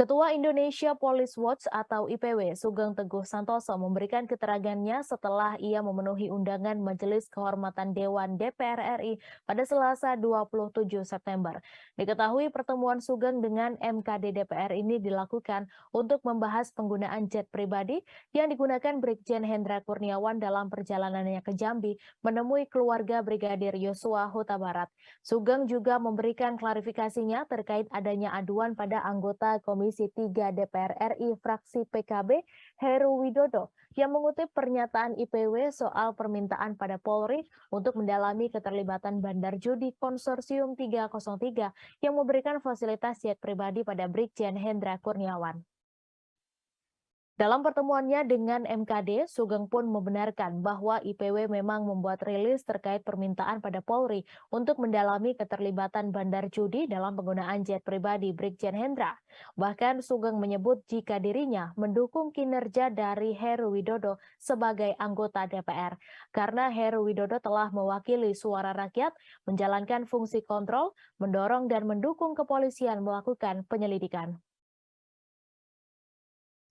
Ketua Indonesia Police Watch atau IPW Sugeng Teguh Santoso memberikan keterangannya setelah ia memenuhi undangan Majelis Kehormatan Dewan DPR RI pada Selasa 27 September. Diketahui pertemuan Sugeng dengan MKD DPR ini dilakukan untuk membahas penggunaan jet pribadi yang digunakan Brigjen Hendra Kurniawan dalam perjalanannya ke Jambi menemui keluarga Brigadir Yosua Huta Barat. Sugeng juga memberikan klarifikasinya terkait adanya aduan pada anggota Komisi 3 DPR RI fraksi PKB Heru Widodo yang mengutip pernyataan IPW soal permintaan pada Polri untuk mendalami keterlibatan bandar judi Konsorsium 303 yang memberikan fasilitas jet pribadi pada Brigjen Hendra Kurniawan. Dalam pertemuannya dengan MKD, Sugeng pun membenarkan bahwa IPW memang membuat rilis terkait permintaan pada Polri untuk mendalami keterlibatan bandar judi dalam penggunaan jet pribadi Brigjen Hendra. Bahkan Sugeng menyebut jika dirinya mendukung kinerja dari Heru Widodo sebagai anggota DPR, karena Heru Widodo telah mewakili suara rakyat, menjalankan fungsi kontrol, mendorong dan mendukung kepolisian melakukan penyelidikan.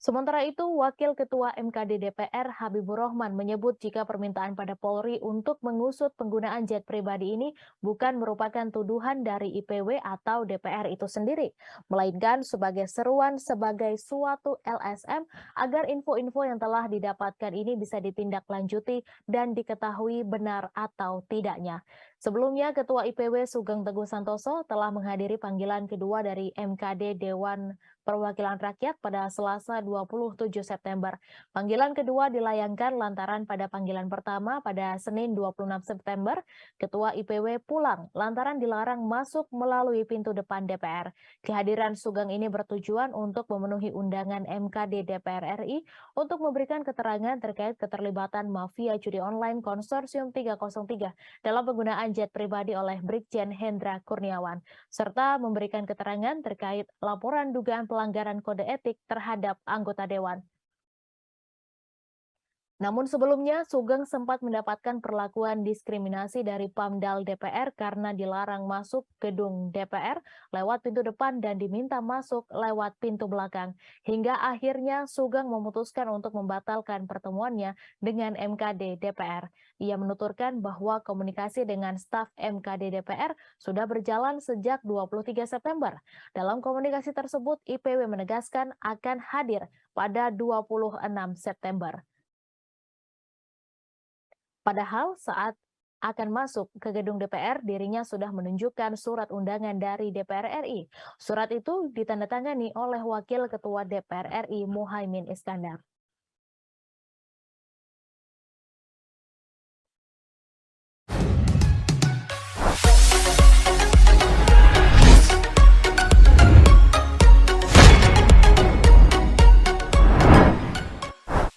Sementara itu, Wakil Ketua MKD DPR Habibur Rahman menyebut jika permintaan pada Polri untuk mengusut penggunaan jet pribadi ini bukan merupakan tuduhan dari IPW atau DPR itu sendiri, melainkan sebagai seruan sebagai suatu LSM agar info-info yang telah didapatkan ini bisa ditindaklanjuti dan diketahui benar atau tidaknya. Sebelumnya, Ketua IPW Sugeng Teguh Santoso telah menghadiri panggilan kedua dari MKD Dewan Perwakilan Rakyat pada Selasa 27 September. Panggilan kedua dilayangkan lantaran pada panggilan pertama pada Senin 26 September, Ketua IPW pulang lantaran dilarang masuk melalui pintu depan DPR. Kehadiran Sugeng ini bertujuan untuk memenuhi undangan MKD DPR RI untuk memberikan keterangan terkait keterlibatan mafia judi online Konsorsium 303 dalam penggunaan jet pribadi oleh Brigjen Hendra Kurniawan, serta memberikan keterangan terkait laporan dugaan pelanggaran kode etik terhadap anggota dewan. Namun sebelumnya, Sugeng sempat mendapatkan perlakuan diskriminasi dari Pamdal DPR karena dilarang masuk gedung DPR lewat pintu depan dan diminta masuk lewat pintu belakang. Hingga akhirnya Sugeng memutuskan untuk membatalkan pertemuannya dengan MKD DPR. Ia menuturkan bahwa komunikasi dengan staf MKD DPR sudah berjalan sejak 23 September. Dalam komunikasi tersebut, IPW menegaskan akan hadir pada 26 September. Padahal saat akan masuk ke gedung DPR, dirinya sudah menunjukkan surat undangan dari DPR RI. Surat itu ditandatangani oleh Wakil Ketua DPR RI Muhaimin Iskandar.